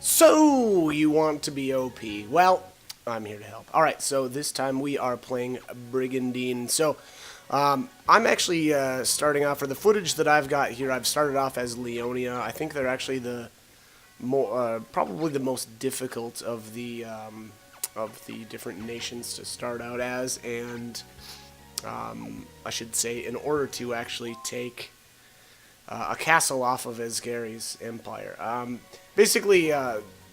So, you want to be OP? Well, I'm here to help. Alright, so this time we are playing Brigandine. So, I'm actually starting off, for the footage that I've got here, I've started off as Leonia. I think they're actually probably the most difficult of the different nations to start out as, and I should say, in order to actually take a castle off of Asgary's empire. Basically,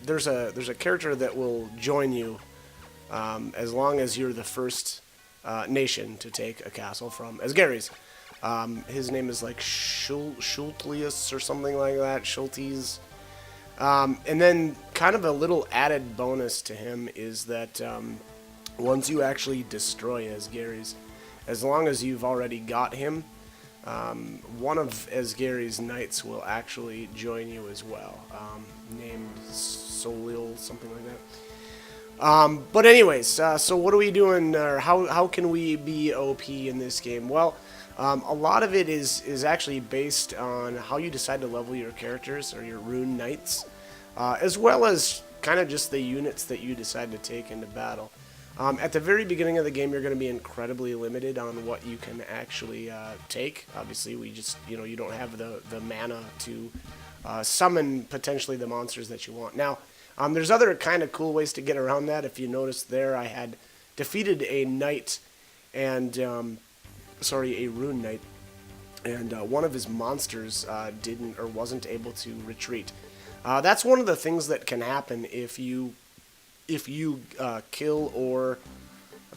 there's a character that will join you as long as you're the first nation to take a castle from Asgary's. His name is like Schultlius or something like that, Schultes. And then kind of a little added bonus to him is that once you actually destroy Asgary's, as long as you've already got him, one of Asgary's knights will actually join you as well, named Solil, something like that. But anyways, so what are we doing, or how can we be OP in this game? Well, a lot of it is actually based on how you decide to level your characters, or your rune knights, as well as kind of just the units that you decide to take into battle. At the very beginning of the game, you're going to be incredibly limited on what you can actually take. Obviously, you don't have the mana to summon potentially the monsters that you want. Now, there's other kind of cool ways to get around that. If you notice there, I had defeated a knight and, a rune knight, and one of his monsters wasn't able to retreat. That's one of the things that can happen if you kill, or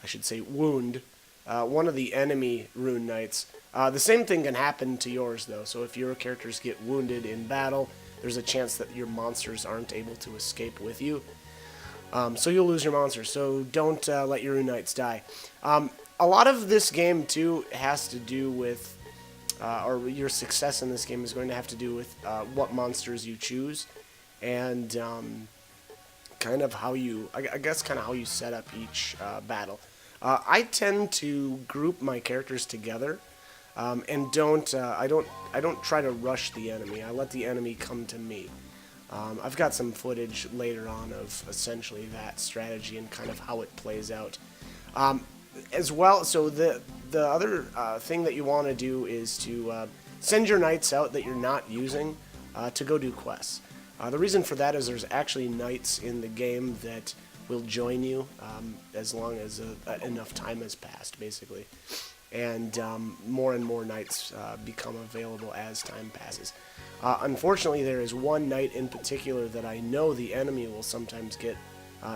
I should say wound, one of the enemy rune knights. The same thing can happen to yours, though. So if your characters get wounded in battle, there's a chance that your monsters aren't able to escape with you. So you'll lose your monsters. So don't let your rune knights die. A lot of this game, too, has to do with, or your success in this game is going to have to do with what monsters you choose, and kind of how you, I guess, kind of how you set up each battle. I tend to group my characters together, and I don't try to rush the enemy. I let the enemy come to me. I've got some footage later on of essentially that strategy and kind of how it plays out. As well, so the other thing that you want to do is to send your knights out that you're not using to go do quests. The reason for that is there's actually knights in the game that will join you as long as enough time has passed, basically. And more and more knights become available as time passes. Unfortunately, there is one knight in particular that I know the enemy will sometimes get,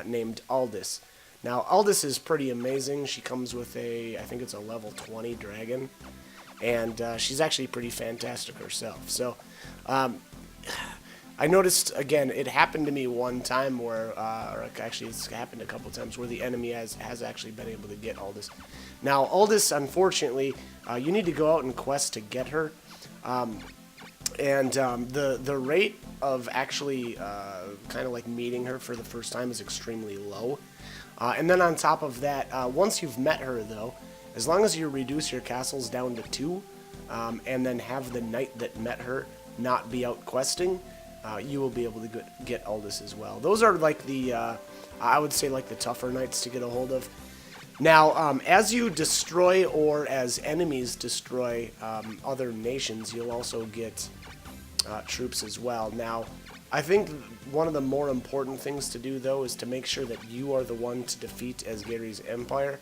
named Aldis. Now, Aldis is pretty amazing. She comes with I think it's a level 20 dragon, and she's actually pretty fantastic herself. So, I noticed, again, it happened to me one time where, or actually it's happened a couple times, where the enemy has actually been able to get Aldis. Now, Aldis, unfortunately, you need to go out and quest to get her, and the rate of actually kind of like meeting her for the first time is extremely low. And then on top of that, once you've met her, though, as long as you reduce your castles down to 2, and then have the knight that met her not be out questing, you will be able to get Aldis as well. Those are like I would say, like the tougher knights to get a hold of. Now, as you destroy, or as enemies destroy other nations, you'll also get troops as well. Now, I think one of the more important things to do, though, is to make sure that you are the one to defeat Asgary's empire.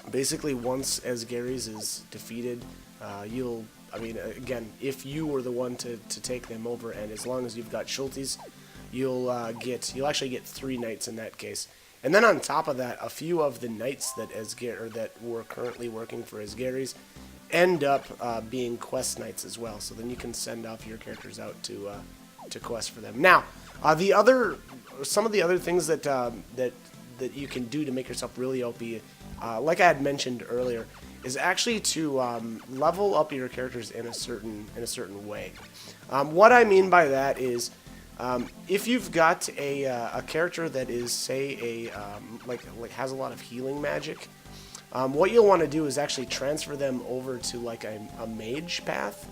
Basically, once Asgary's is defeated, again, if you were the one to take them over, and as long as you've got Schultes, you'll actually get 3 knights in that case. And then on top of that, a few of the knights that were currently working for Asgary's end up being quest knights as well. So then you can send off your characters out to quest for them. Now, some of the other things that you can do to make yourself really OP, like I had mentioned earlier, is actually to level up your characters in a certain way. What I mean by that is, if you've got a character that is, say, like has a lot of healing magic, what you'll want to do is actually transfer them over to like a mage path.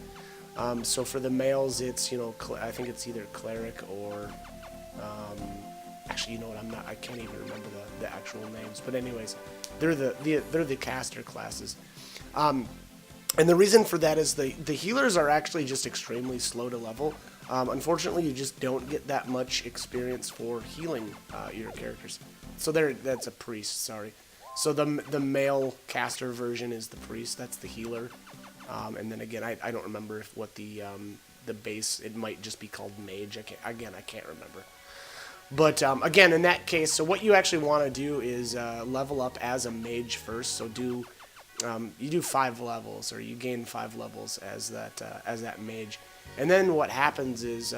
So for the males, it's I think it's either cleric or actually, you know what? I can't even remember the actual names. But anyways, they're the caster classes. And the reason for that is the healers are actually just extremely slow to level. Unfortunately, you just don't get that much experience for healing your characters. So that's a priest, sorry. So the male caster version is the priest, that's the healer. And then again, I don't remember what the base, it might just be called mage. I can't remember. But again, in that case, so what you actually want to do is level up as a mage first. So you do 5 levels, or you gain 5 levels as that mage. And then what happens is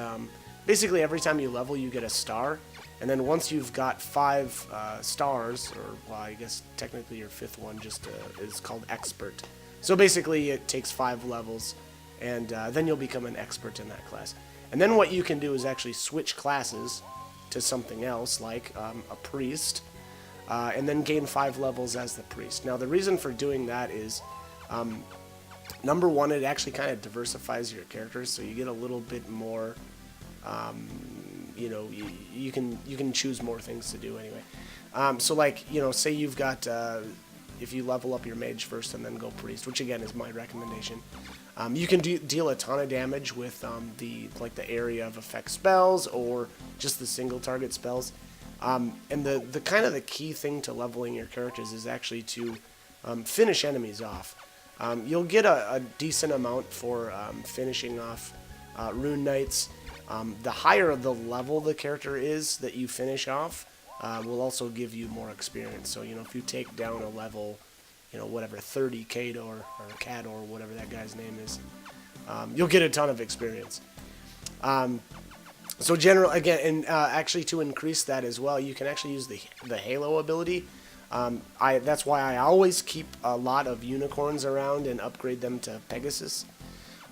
basically every time you level, you get a star. And then once you've got 5 stars, or well, I guess technically your 5th one just is called expert. So basically it takes 5 levels, and then you'll become an expert in that class. And then what you can do is actually switch classes to something else, like a priest, and then gain 5 levels as the priest. Now the reason for doing that is, number one, it actually kind of diversifies your characters, so you get a little bit more, you can choose more things to do anyway. So like, say you've got, if you level up your mage first and then go priest, which again is my recommendation, you can deal a ton of damage with the area of effect spells or just the single target spells. And the kind of the key thing to leveling your characters is actually to finish enemies off. You'll get a decent amount for finishing off rune knights. The higher the level the character is that you finish off, will also give you more experience. So if you take down a level, whatever, 30 Cador or Cador, whatever that guy's name is, you'll get a ton of experience. So again, and actually to increase that as well, you can actually use the Halo ability. That's why I always keep a lot of unicorns around and upgrade them to Pegasus.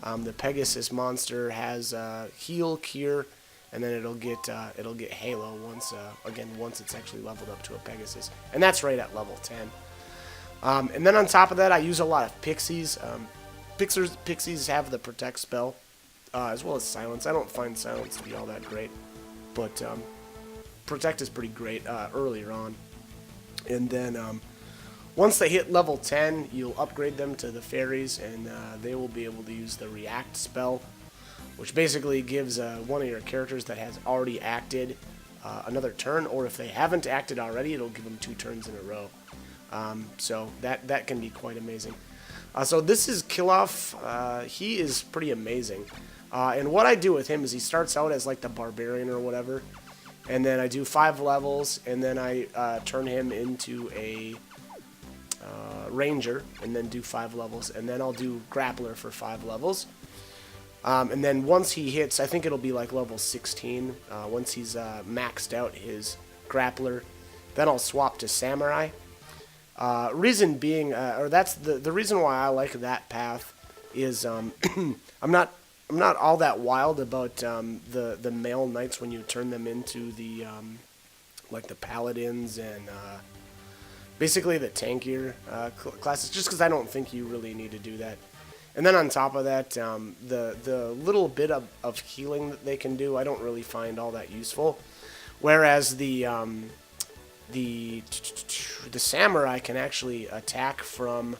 The Pegasus monster has heal, cure, and then it'll get Halo once it's actually leveled up to a Pegasus, and that's right at level 10. And then on top of that, I use a lot of Pixies. Pixies have the Protect spell, as well as Silence. I don't find Silence to be all that great, but Protect is pretty great earlier on. And then once they hit level 10, you'll upgrade them to the Fairies, and they will be able to use the React spell, which basically gives one of your characters that has already acted another turn, or if they haven't acted already, it'll give them 2 turns in a row. So that can be quite amazing. So this is Killoff. He is pretty amazing. And what I do with him is he starts out as like the Barbarian or whatever, and then I do 5 levels, and then I turn him into a Ranger, and then do 5 levels, and then I'll do Grappler for 5 levels. And then once he hits, I think it'll be like level 16, once he's maxed out his Grappler, then I'll swap to Samurai. Reason being, or that's the reason why I like that path is I'm not all that wild about the male knights when you turn them into the like the paladins and basically the tankier classes, just because I don't think you really need to do that. And then on top of that, the little bit of healing that they can do, I don't really find all that useful. Whereas the samurai can actually attack from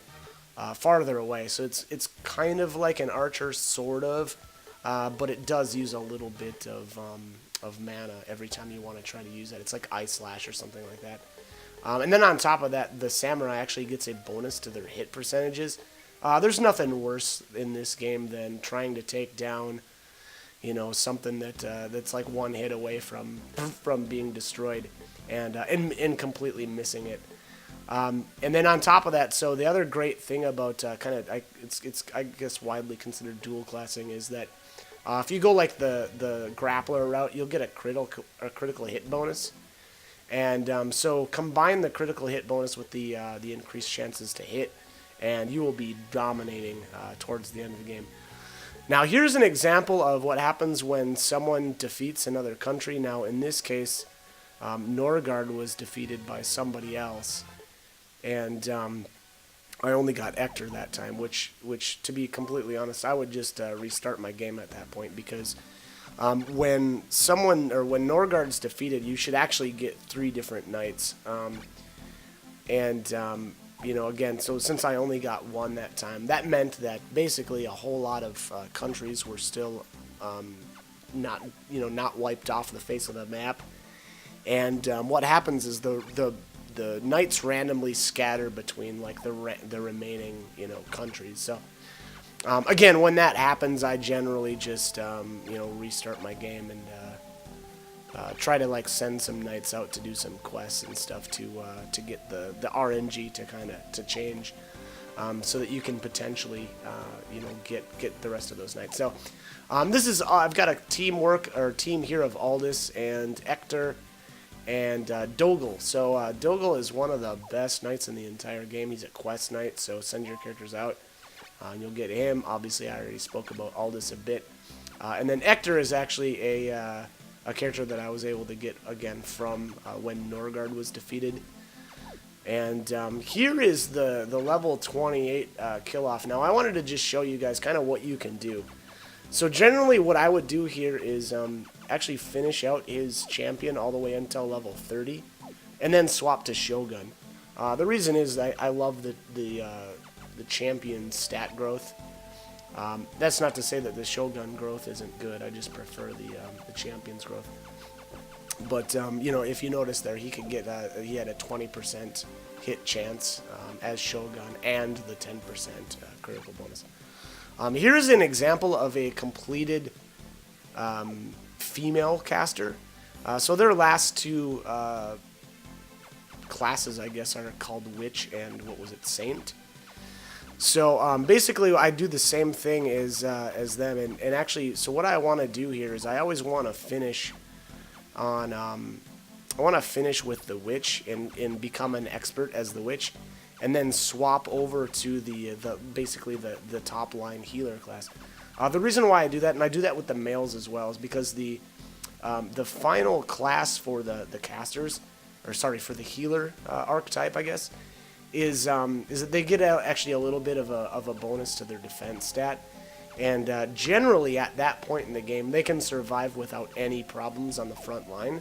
farther away, so it's kind of like an archer, sort of, but it does use a little bit of mana every time you want to try to use that. It's like Eye Slash or something like that. And then on top of that, the samurai actually gets a bonus to their hit percentages. There's nothing worse in this game than trying to take down, something that's like one hit away from being destroyed, and completely missing it. And then on top of that, so the other great thing about it's I guess widely considered dual classing is that if you go like the grappler route, you'll get a critical hit bonus. And so combine the critical hit bonus with the increased chances to hit, and you will be dominating towards the end of the game. Now here's an example of what happens when someone defeats another country. Now in this case, Norgard was defeated by somebody else, and I only got Ector that time, which to be completely honest, I would just restart my game at that point, because when when Norgard's defeated, you should actually get 3 different knights. And again, so since I only got 1 that time, that meant that basically a whole lot of countries were still not wiped off the face of the map. And what happens is the knights randomly scatter between like the remaining countries. So again, when that happens, I generally just restart my game and try to like send some knights out to do some quests and stuff to get the RNG to change, so that you can potentially get the rest of those knights. So this is I've got a team here of Aldous and Ector and Dogel. So Dogel is one of the best knights in the entire game. He's a quest knight, so send your characters out and you'll get him. Obviously, I already spoke about Aldous a bit. And then Ector is actually a character that I was able to get again from when Norgard was defeated. And here is the level 28 kill-off. Now, I wanted to just show you guys kind of what you can do. So generally what I would do here is actually finish out his champion all the way until level 30, and then swap to Shogun. The reason is I love the champion stat growth. That's not to say that the Shogun growth isn't good. I just prefer the champion's growth. But if you notice there, he could get he had a 20% hit chance as Shogun and the 10% critical bonus. Here's an example of a completed female caster. So their last 2 classes, I guess, are called Witch and Saint. So basically, I do the same thing as them, and actually, so what I want to do here is I always want to finish on I want to finish with the Witch and become an expert as the Witch, and then swap over to basically the top line healer class. The reason why I do that, and I do that with the males as well, is because the final class for the casters, or sorry, for the healer archetype, I guess, is that they get actually a little bit of a bonus to their defense stat, and generally at that point in the game they can survive without any problems on the front line,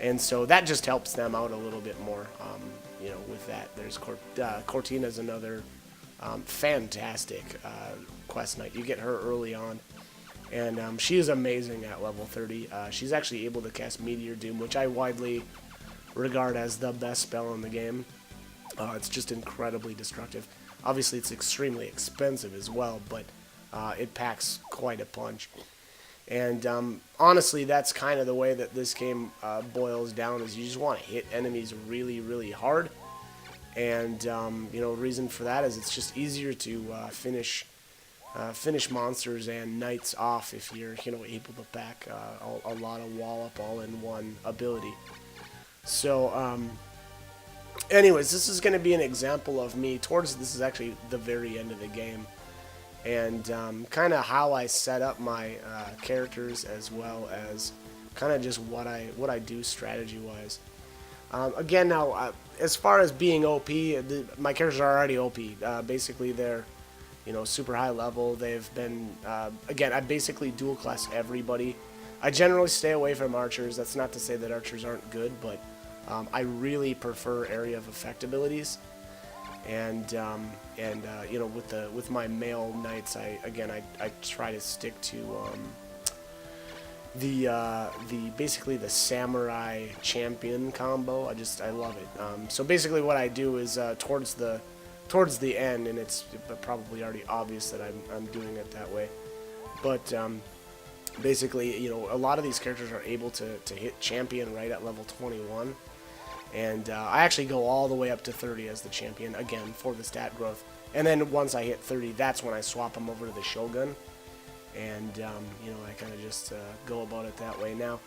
and so that just helps them out a little bit more. With that, there's Cortina's another fantastic quest knight. You get her early on, and she is amazing at level 30. She's actually able to cast Meteor Doom, which I widely regard as the best spell in the game. It's just incredibly destructive. Obviously, it's extremely expensive as well, but it packs quite a punch. And honestly, that's kind of the way that this game boils down, is you just want to hit enemies really, really hard. And, the reason for that is it's just easier to finish monsters and knights off if you're, able to pack a lot of wallop all in one ability. So, anyways, this is going to be an example of me this is actually the very end of the game, and kind of how I set up my characters, as well as kind of just what I do strategy-wise. Again, now, as far as being OP, my characters are already OP. Basically, they're, super high level. They've been, again, I basically dual class everybody. I generally stay away from archers. That's not to say that archers aren't good, but I really prefer area of effect abilities. And with my male knights, I try to stick to basically the samurai champion combo. I love it. So basically what I do is towards the end, and it's probably already obvious that I'm doing it that way, but basically, a lot of these characters are able to hit champion right at level 21. And I actually go all the way up to 30 as the champion, again, for the stat growth. And then once I hit 30, that's when I swap them over to the Shogun. And, I kind of just go about it that way. Now,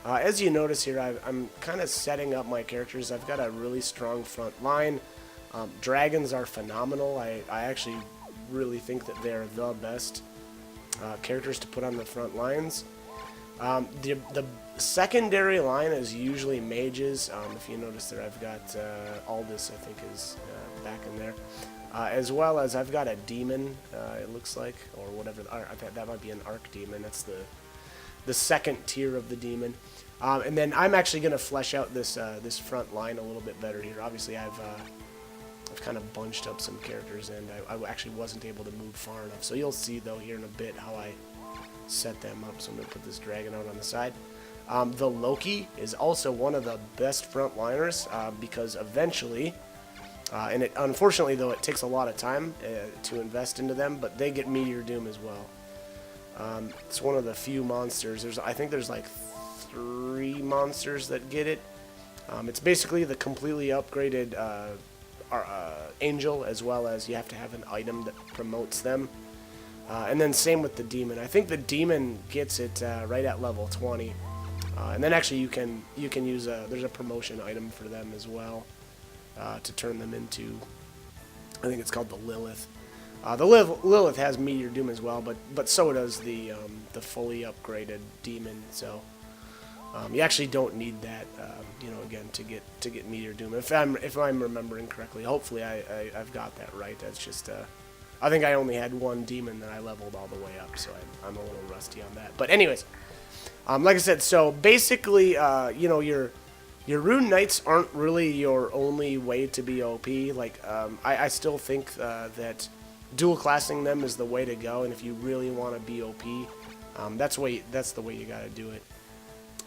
as you notice here, I'm kind of setting up my characters. I've got a really strong front line. Dragons are phenomenal. I actually really think that they're the best characters to put on the front lines. The secondary line is usually mages. If you notice there, I've got Aldous, I think, is back in there. as well as I've got a demon, it looks like, or whatever. That might be an arc demon. That's the second tier of the demon. And then I'm actually going to flesh out this front line a little bit better here. Obviously, I've kind of bunched up some characters, and I actually wasn't able to move far enough. So you'll see, though, here in a bit how I set them up. So I'm going to put this dragon out on the side. The Loki is also one of the best frontliners because eventually, and unfortunately, though, it takes a lot of time to invest into them, but they get Meteor Doom as well. It's one of the few monsters. I think there's like 3 monsters that get it. It's basically the completely upgraded angel, as well as you have to have an item that promotes them. And then same with the demon. I think the demon gets it right at level 20. And then actually you can use there's a promotion item for them as well to turn them into, I think it's called the Lilith. The Lilith has Meteor Doom as well, but so does the fully upgraded demon. So you actually don't need that, again, to get Meteor Doom. If I'm remembering correctly, hopefully I've got that right. That's just I think I only had one demon that I leveled all the way up, so I'm a little rusty on that. But anyways, like I said, so basically, your Rune Knights aren't really your only way to be OP. Like, I still think that dual classing them is the way to go, and if you really want to be OP, that's the way you got to do it.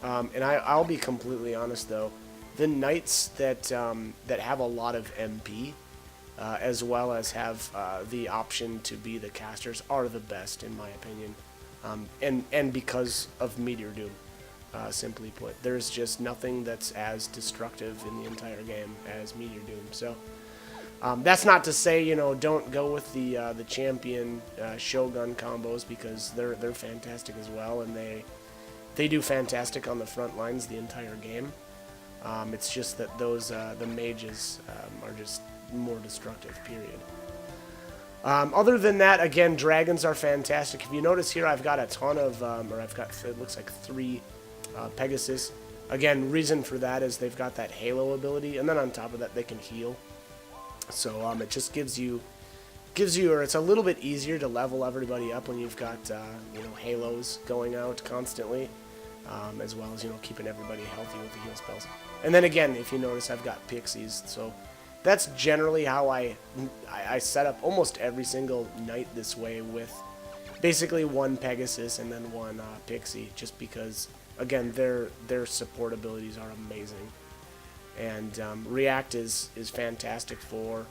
And I'll be completely honest though, the Knights that have a lot of MP, as well as have the option to be the casters, are the best in my opinion, and because of Meteor Doom. Simply put, there's just nothing that's as destructive in the entire game as Meteor Doom. So that's not to say don't go with the champion Shogun combos, because they're fantastic as well, and they do fantastic on the front lines the entire game. It's just that those the mages are just more destructive. Period. Other than that, again, dragons are fantastic. If you notice here, I've got a ton of, it looks like 3 Pegasus. Again, reason for that is they've got that halo ability, and then on top of that, they can heal. So it just gives you, or it's a little bit easier to level everybody up when you've got halos going out constantly, as well as keeping everybody healthy with the heal spells. And then again, if you notice, I've got Pixies, so that's generally how I set up almost every single knight this way, with basically 1 Pegasus and then 1 Pixie, just because, again, their support abilities are amazing. And React is fantastic for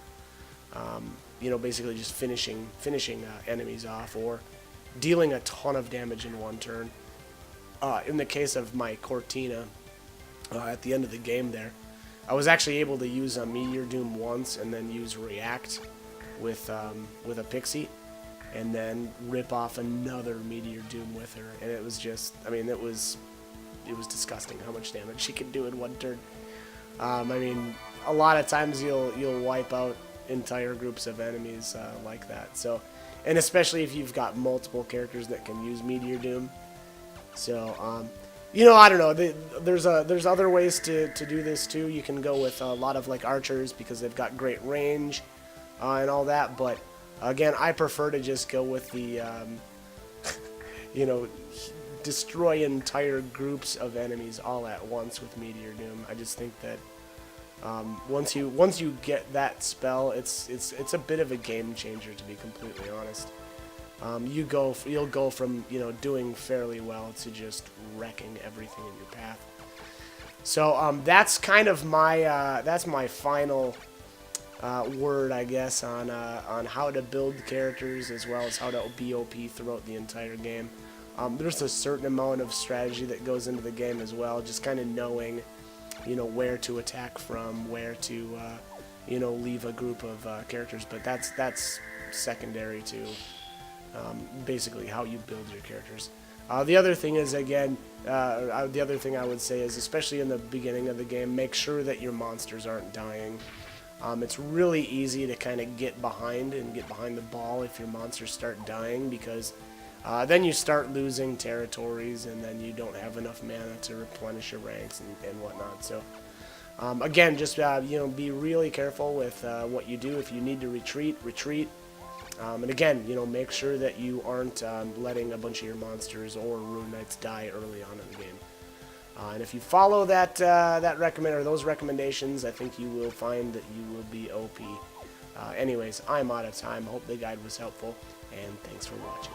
basically just finishing enemies off, or dealing a ton of damage in 1 turn. In the case of my Cortina, at the end of the game there, I was actually able to use a Meteor Doom once, and then use React with a Pixie, and then rip off another Meteor Doom with her, and it was just, it was disgusting how much damage she could do in 1 turn. A lot of times you'll wipe out entire groups of enemies like that. So, and especially if you've got multiple characters that can use Meteor Doom. So, I don't know. There's other ways to do this too. You can go with a lot of like archers, because they've got great range and all that. But again, I prefer to just go with the destroy entire groups of enemies all at once with Meteor Doom. I just think that once you get that spell, it's a bit of a game changer, to be completely honest. You'll go from doing fairly well to just wrecking everything in your path. So that's kind of my final word, I guess, on how to build characters, as well as how to be OP throughout the entire game. There's a certain amount of strategy that goes into the game as well, just kind of knowing where to attack from, where to leave a group of characters, but that's secondary to basically how you build your characters. The other thing is, again, the other thing I would say is, especially in the beginning of the game, make sure that your monsters aren't dying. It's really easy to kind of get behind the ball if your monsters start dying, because then you start losing territories, and then you don't have enough mana to replenish your ranks and whatnot. So Again, just be really careful with what you do. If you need to retreat, retreat. And again, make sure that you aren't letting a bunch of your monsters or Rune Knights die early on in the game. And if you follow those recommendations, I think you will find that you will be OP. Anyways, I'm out of time. Hope the guide was helpful, and thanks for watching.